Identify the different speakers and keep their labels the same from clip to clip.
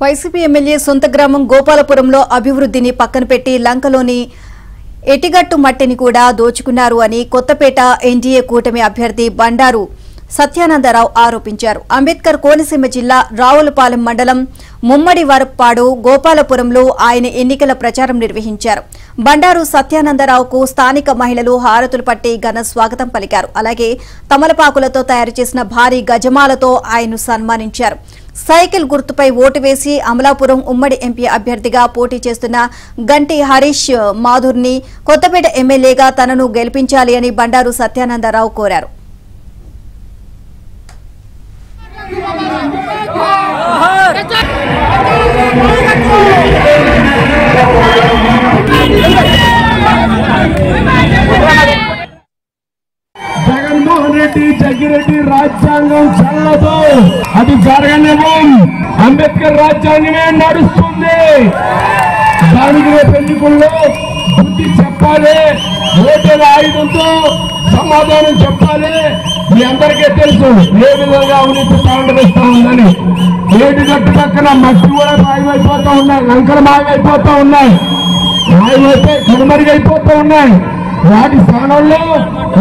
Speaker 1: YCP MLA సొంత గ్రామం గోపాలపురంలో అభివృద్ధిని పక్కన పెట్టి లంకలోని ఎటిగట్టు మట్టిని కూడా దోచుకున్నారు అని కొత్తపేట ఎన్డీఏ కూటమి అభ్యర్థి బండారు సత్యానందరావు ఆరోపించారు. అంబేద్కర్ కోనసీమ జిల్లా రావులపాలెం మండలం ముమ్మడి వరప్పాడు గోపాలపురంలో ఆయన ఎన్నికల ప్రచారం నిర్వహించారు. బండారు సత్యానందరావుకు స్థానిక మహిళలు హారతులు పట్టి ఘన స్వాగతం పలికారు. అలాగే తమలపాకులతో తయారు చేసిన భారీ గజమాలతో ఆయన్ను సన్మానించారు. సైకిల్ గుర్తుపై ఓటు వేసి అమలాపురం ఉమ్మడి ఎంపీ అభ్యర్థిగా పోటీ చేస్తున్న గంటి హరీష్ మాధుర్ని కొత్తపేట ఎమ్మెల్యేగా తనను గెలిపించాలి అని బండారు సత్యానందరావు కోరారు.
Speaker 2: జగన్మోహన్ రెడ్డి జగ్గిరెడ్డి రాజ్యాంగం చల్లదు, అది జరగనివ్వం. అంబేద్కర్ రాజ్యాంగమే నడుస్తుంది. దానికి ఎన్నికల్లో బుద్ధి చెప్పాలి, ఓటేల ఆయుధంతో సమాధానం చెప్పాలి. మీ అందరికీ తెలుసు ఏ విధంగా అవినీతి తాండవిస్తా ఉందని. ఏటి గట్టు పక్కన మట్టి కూడా మాయమైపోతా ఉన్నాయి, లంకలు మాయమైపోతా ఉన్నాయి, మాయమైపోయి కనుమరుగైపోతూ ఉన్నాయి. వాటి స్థానంలో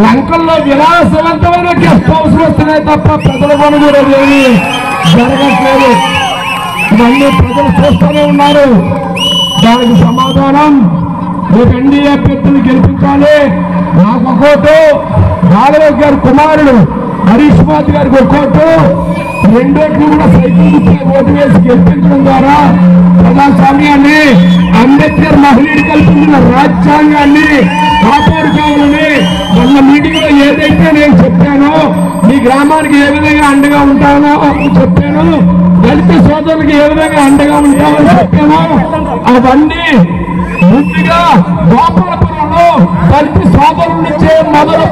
Speaker 2: లంకల్లో విలాసవంతమైన గెస్ట్ హౌస్లు వస్తున్నాయి తప్ప ప్రజల కొనుగోలు ఏమి జరగట్లేదు. ఇవన్నీ ప్రజలు చూస్తూనే ఉన్నారు. దానికి సమాధానం రేపు ఎన్డీఏ అభ్యర్థులు గెలిపించాలి. నాకు ఒక్కోటు, రాఘవేంద్ర గారి కుమారుడు హరీష్ మాధవ్ గారికి ఒక్కోటు, రెండోట్లు కూడా సైకిల్ ఓటు వేసి గెలిపించడం ద్వారా ప్రజాస్వామ్యాన్ని, అంబేద్కర్ మహిళలు కల్పించిన రాజ్యాంగాన్ని కాపాడుకోవాలని మొన్న మీటింగ్ లో ఏదైతే నేను చెప్పానో, మీ గ్రామానికి ఏ విధంగా అండగా ఉంటానో చెప్పాను, దళిత సోదరులకు ఏ విధంగా అండగా ఉంటామని చెప్పానో అవన్నీ ముందుగా గోపాలపురంలో దళిత సోదరుల నుంచే మొదలు